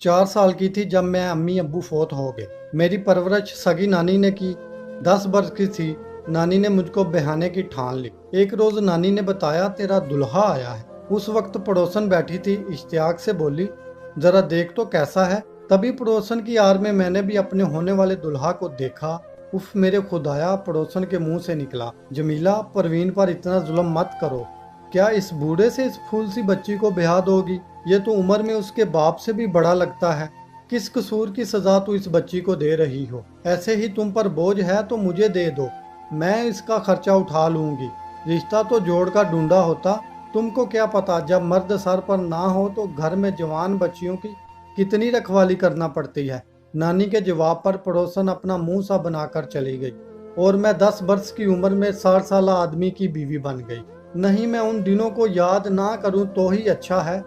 4 साल की थी जब मैं अम्मी अब्बू फोत हो गए। मेरी परवरिश सगी नानी ने की। 10 बरस की थी। नानी ने मुझको बहाने की ठान ली। एक रोज नानी ने बताया तेरा दुल्हा आया है। उस वक्त पड़ोसन बैठी थी, इश्तियाक से बोली जरा देख तो कैसा है। तभी पड़ोसन की आड़ में मैंने भी अपने होने वाले दुल्हा को देखा। उफ मेरे खुदाया, पड़ोसन के मुंह से निकला, जमीला परवीन पर इतना जुल्म मत करो। क्या इस बूढ़े से इस फूल सी बच्ची को ब्याह दोगी? ये तो उम्र में उसके बाप से भी बड़ा लगता है। किस कसूर की सजा तू इस बच्ची को दे रही हो? ऐसे ही तुम पर बोझ है तो मुझे दे दो, मैं इसका खर्चा उठा लूंगी। रिश्ता तो जोड़ का ढूंढा होता। तुमको क्या पता, जब मर्द सर पर ना हो तो घर में जवान बच्चियों की कितनी रखवाली करना पड़ती है। नानी के जवाब पर पड़ोसन अपना मुंह सा बनाकर चली गई और मैं 10 बरस की उम्र में 60 साल आदमी की बीवी बन गई। नहीं, मैं उन दिनों को याद ना करूं तो ही अच्छा है।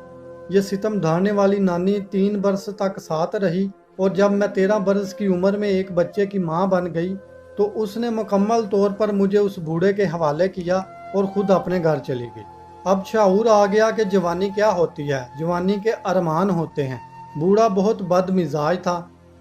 ये सितम ढाने वाली नानी 3 बरस तक साथ रही और जब मैं 13 बरस की उम्र में एक बच्चे की मां बन गई तो उसने मुकम्मल तौर पर मुझे उस बूढ़े के हवाले किया और खुद अपने घर चली गई। अब शाऊर आ गया कि जवानी क्या होती है, जवानी के अरमान होते हैं। बूढ़ा बहुत बदमिजाज था,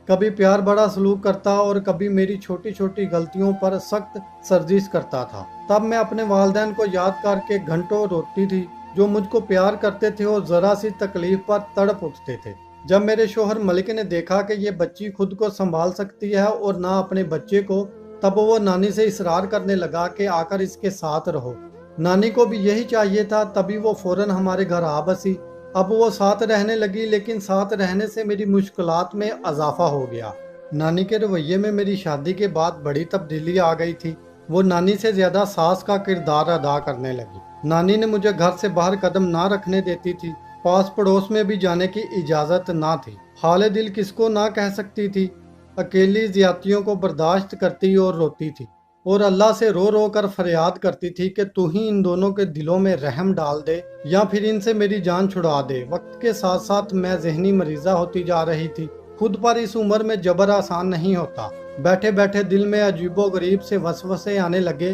कभी प्यार बड़ा सलूक करता और कभी मेरी छोटी छोटी गलतियों पर सख्त सर्जिश करता था। तब मैं अपने वालिदैन को याद करके घंटों रोती थी, जो मुझको प्यार करते थे और जरा सी तकलीफ पर तड़प उठते थे। जब मेरे शोहर मलिक ने देखा कि ये बच्ची खुद को संभाल सकती है और ना अपने बच्चे को, तब वो नानी से इसरार करने लगा कि आकर इसके साथ रहो। नानी को भी यही चाहिए था, तभी वो फौरन हमारे घर आ बसी। अब वो साथ रहने लगी, लेकिन साथ रहने से मेरी मुश्किलात में इजाफा हो गया। नानी के रवैये में मेरी शादी के बाद बड़ी तब्दीली आ गई थी। वो नानी से ज्यादा सास का किरदार अदा करने लगी। नानी ने मुझे घर से बाहर कदम ना रखने देती थी, पास पड़ोस में भी जाने की इजाजत ना थी। हाले दिल किसको ना कह सकती थी। अकेली ज्यादतियों को बर्दाश्त करती और रोती थी और अल्लाह से रो रो कर फरियाद करती थी कि तू ही इन दोनों के दिलों में रहम डाल दे या फिर इनसे मेरी जान छुड़ा दे। वक्त के साथ साथ मैं जहनी मरीजा होती जा रही थी। खुद पर इस उम्र में जबर आसान नहीं होता। बैठे बैठे दिल में अजीबो गरीब से वसवसे आने लगे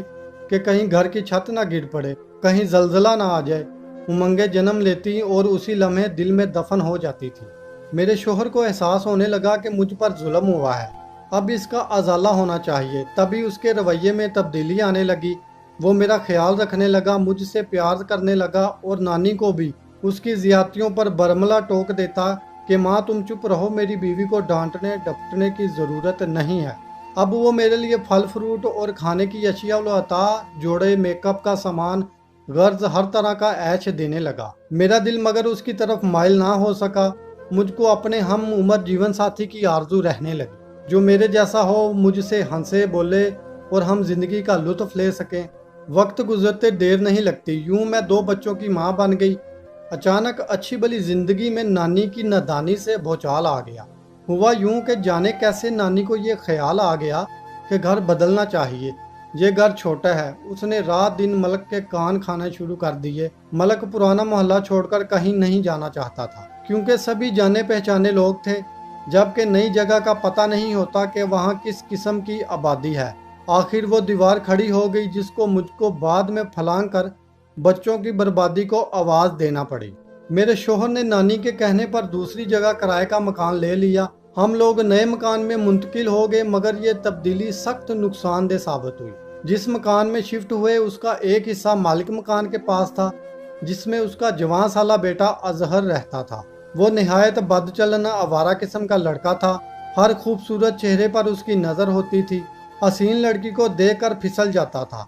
कि कहीं घर की छत ना गिर पड़े, कहीं जलजला ना आ जाए। उमंगे जन्म लेती और उसी लम्हे दिल में दफन हो जाती थी। मेरे शोहर को एहसास होने लगा कि मुझ पर जुल्म हुआ है, अब इसका अजाला होना चाहिए। तभी उसके रवैये में तब्दीली आने लगी। वो मेरा ख्याल रखने लगा, मुझसे प्यार करने लगा और नानी को भी उसकी ज्यादतियों पर बरमला टोक देता कि माँ तुम चुप रहो, मेरी बीवी को डांटने डपटने की ज़रूरत नहीं है। अब वो मेरे लिए फल फ्रूट और खाने की अशिया लाता, जोड़े मेकअप का सामान, गर्ज हर तरह का ऐश देने लगा। मेरा दिल मगर उसकी तरफ माइल ना हो सका। मुझको अपने हम उम्र जीवन साथी की आरजू रहने लगी, जो मेरे जैसा हो, मुझसे हंसे बोले और हम जिंदगी का लुत्फ ले सकें। वक्त गुजरते देर नहीं लगती, यूं मैं 2 बच्चों की मां बन गई। अचानक अच्छी भली जिंदगी में नानी की नादानी से भूचाल आ गया। हुआ यूं कि जाने कैसे नानी को ये ख्याल आ गया कि घर बदलना चाहिए। ये घर छोटा है। उसने रात दिन मलक के कान खाने शुरू कर दिए। मलक पुराना मोहल्ला छोड़कर कहीं नहीं जाना चाहता था, क्योंकि सभी जाने पहचाने लोग थे, जबकि नई जगह का पता नहीं होता कि वहाँ किस किस्म की आबादी है। आखिर वो दीवार खड़ी हो गई जिसको मुझको बाद में फलांग कर बच्चों की बर्बादी को आवाज देना पड़ी। मेरे शोहर ने नानी के कहने पर दूसरी जगह किराए का मकान ले लिया। हम लोग नए मकान में मुंतकिल हो गए, मगर ये तब्दीली सख्त नुकसानदेह साबित हुई। जिस मकान में शिफ्ट हुए उसका एक हिस्सा मालिक मकान के पास था, जिसमें उसका जवान साला बेटा अजहर रहता था। वो निहायत बदचलना आवारा किस्म का लड़का था। हर खूबसूरत चेहरे पर उसकी नज़र होती थी। हसीन लड़की को देखकर फिसल जाता था।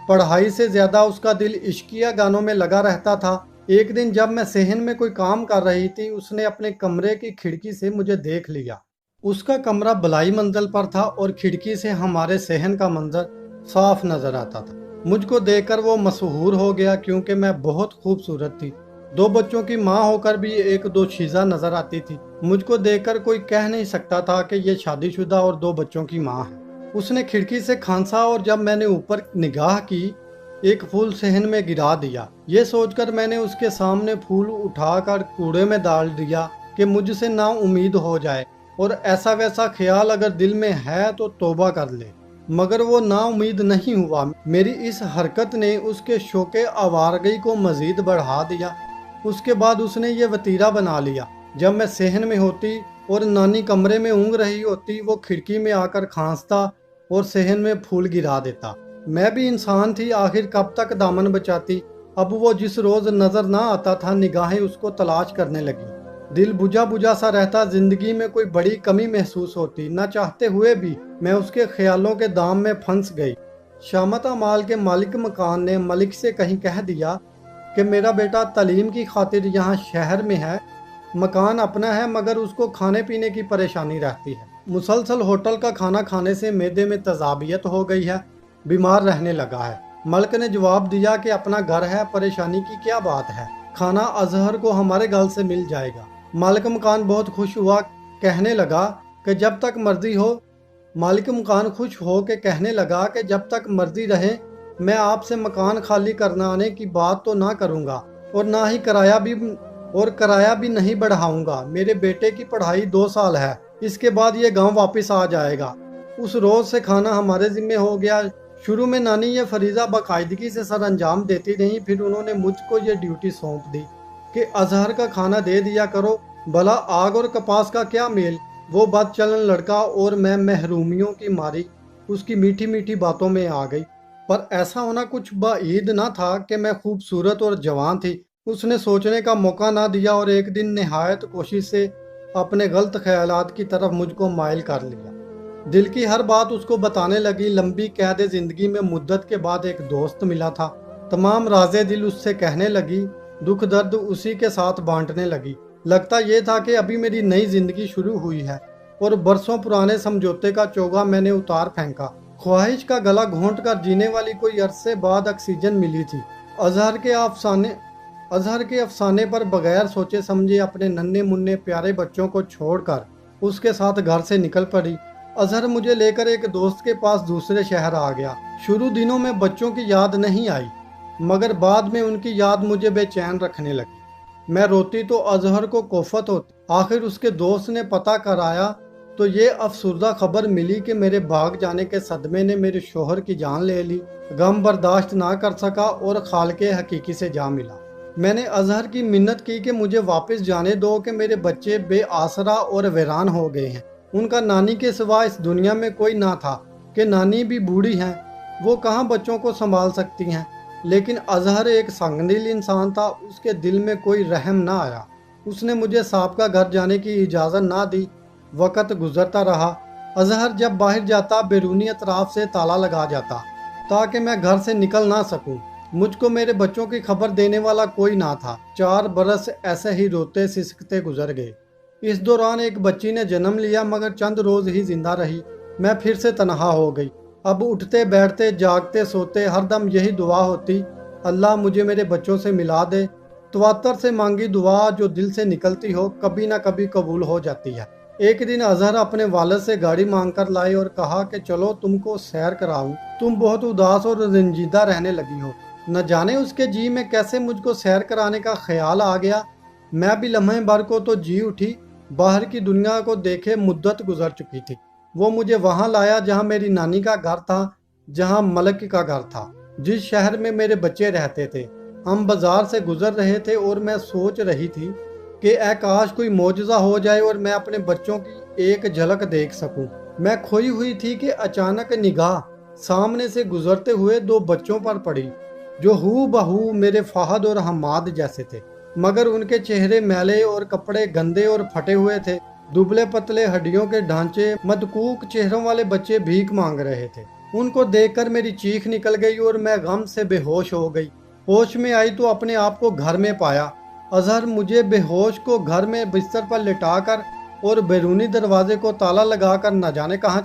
पढ़ाई से ज़्यादा उसका दिल इश्किया गानों में लगा रहता था। एक दिन जब मैं सेहन में कोई काम कर रही थी, उसने अपने कमरे की खिड़की से मुझे देख लिया। उसका कमरा बलाई मंजिल पर था और खिड़की से हमारे सेहन का मंजर साफ नजर आता था। मुझको देखकर वो मशहूर हो गया, क्योंकि मैं बहुत खूबसूरत थी। 2 बच्चों की माँ होकर भी एक दो शीज़ा नजर आती थी। मुझको देखकर कोई कह नहीं सकता था कि ये शादीशुदा और 2 बच्चों की माँ है। उसने खिड़की से खांसा और जब मैंने ऊपर निगाह की, एक फूल सहन में गिरा दिया। ये सोचकर मैंने उसके सामने फूल उठाकर कूड़े में डाल दिया कि मुझसे ना उम्मीद हो जाए, और ऐसा वैसा ख्याल अगर दिल में है तो तौबा कर ले। मगर वो ना उम्मीद नहीं हुआ। मेरी इस हरकत ने उसके शौके आवारगी को मजीद बढ़ा दिया। उसके बाद उसने ये वतीरा बना लिया जब मैं सेहन में होती और नानी कमरे में ऊँग रही होती, वो खिड़की में आकर खांसता और सेहन में फूल गिरा देता। मैं भी इंसान थी, आखिर कब तक दामन बचाती। अब वो जिस रोज नजर ना आता था, निगाहें उसको तलाश करने लगी। दिल बुझा बुझा सा रहता, जिंदगी में कोई बड़ी कमी महसूस होती। न चाहते हुए भी मैं उसके ख्यालों के दाम में फंस गई। शामता माल के मालिक मकान ने मलिक से कहीं कह दिया कि मेरा बेटा तालीम की खातिर यहाँ शहर में है, मकान अपना है, मगर उसको खाने पीने की परेशानी रहती है। मुसलसल होटल का खाना खाने से मैदे में तजाबियत हो गई है, बीमार रहने लगा है। मलिक ने जवाब दिया कि अपना घर है, परेशानी की क्या बात है, खाना अजहर को हमारे घर से मिल जाएगा। मालिक मकान बहुत खुश हुआ, कहने लगा कि जब तक मर्जी हो। मालिक मकान खुश हो के कहने लगा कि जब तक मर्जी रहे, मैं आपसे मकान खाली करवाने की बात तो ना करूँगा और ना ही किराया भी नहीं बढ़ाऊंगा। मेरे बेटे की पढ़ाई 2 साल है, इसके बाद ये गांव वापस आ जाएगा। उस रोज से खाना हमारे जिम्मे हो गया। शुरू में नानी ये फरीजा बाकायदगी से सर अंजाम देती रही, फिर उन्होंने मुझको ये ड्यूटी सौंप दी कि अजहर का खाना दे दिया करो। भला आग और कपास का क्या मेल। वो बद चलन लड़का और मैं महरूमियों की मारी उसकी मीठी मीठी बातों में आ गई। पर ऐसा होना कुछ बाईद ना था कि मैं खूबसूरत और जवान थी। उसने सोचने का मौका ना दिया और एक दिन निहायत कोशिश से अपने गलत ख्यालात की तरफ मुझको माइल कर लिया। दिल की हर बात उसको बताने लगी। लंबी कैद जिंदगी में मुद्दत के बाद एक दोस्त मिला था। तमाम राज़े दिल उससे कहने लगी, दुख दर्द उसी के साथ बांटने लगी। लगता ये था कि अभी मेरी नई जिंदगी शुरू हुई है और बरसों पुराने समझौते का चोगा मैंने उतार फेंका। ख्वाहिश का गला घोंट कर जीने वाली कोई अरसे बाद ऑक्सीजन मिली थी। अजहर के अफसाने पर बगैर सोचे समझे अपने नन्हे मुन्ने प्यारे बच्चों को छोड़कर उसके साथ घर से निकल पड़ी। अजहर मुझे लेकर एक दोस्त के पास दूसरे शहर आ गया। शुरू दिनों में बच्चों की याद नहीं आई, मगर बाद में उनकी याद मुझे बेचैन रखने लगी। मैं रोती तो अजहर को कोफत होती। आखिर उसके दोस्त ने पता कराया तो ये अफसुर्दा खबर मिली कि मेरे भाग जाने के सदमे ने मेरे शोहर की जान ले ली। गम बर्दाश्त ना कर सका और खालके हकीकी से जा मिला। मैंने अजहर की मिन्नत की कि मुझे वापस जाने दो, कि मेरे बच्चे बेआसरा और वीरान हो गए हैं। उनका नानी के सिवा इस दुनिया में कोई ना था, कि नानी भी बूढ़ी हैं, वो कहाँ बच्चों को संभाल सकती हैं। लेकिन अजहर एक संगदिल इंसान था, उसके दिल में कोई रहम ना आया। उसने मुझे साहब का घर जाने की इजाज़त ना दी। वक़्त गुजरता रहा। अजहर जब बाहर जाता बैरूनी अतराफ से ताला लगा जाता ताकि मैं घर से निकल ना सकूं। मुझको मेरे बच्चों की खबर देने वाला कोई ना था। 4 बरस ऐसे ही रोते सिसकते गुजर गए। इस दौरान एक बच्ची ने जन्म लिया, मगर चंद रोज ही जिंदा रही। मैं फिर से तनहा हो गई। अब उठते बैठते जागते सोते हरदम यही दुआ होती, अल्लाह मुझे मेरे बच्चों से मिला दे। तवातर से मांगी दुआ जो दिल से निकलती हो, कभी ना कभी कबूल हो जाती है। एक दिन अजहर अपने वालिद से गाड़ी मांग कर लाए और कहा कि चलो तुमको सैर कराऊं, तुम बहुत उदास और रंजीदा रहने लगी हो। न जाने उसके जी में कैसे मुझको सैर कराने का ख्याल आ गया। मैं भी लम्हे भर को तो जी उठी। बाहर की दुनिया को देखे मुद्दत गुजर चुकी थी। वो मुझे वहां लाया जहां मेरी नानी का घर था, जहां मलक का घर था, जिस शहर में मेरे बच्चे रहते थे। हम बाजार से गुजर रहे थे और मैं सोच रही थी कि ऐ काश कोई मौजज़ा हो जाए और मैं अपने बच्चों की एक झलक देख सकूं। मैं खोई हुई थी कि अचानक निगाह सामने से गुजरते हुए 2 बच्चों पर पड़ी, जो हू बहू मेरे फहद और हमाद जैसे थे, मगर उनके चेहरे मैले और कपड़े गंदे और फटे हुए थे। दुबले पतले हड्डियों के ढांचे मदकूक चेहरों वाले बच्चे भीख मांग रहे थे। उनको देखकर मेरी चीख निकल गई और मैं गम से बेहोश हो गई। होश में आई तो अपने आप को घर में पाया। अजहर मुझे बेहोश को घर में बिस्तर पर लिटाकर और बैरूनी दरवाजे को ताला लगाकर न जाने कहाँ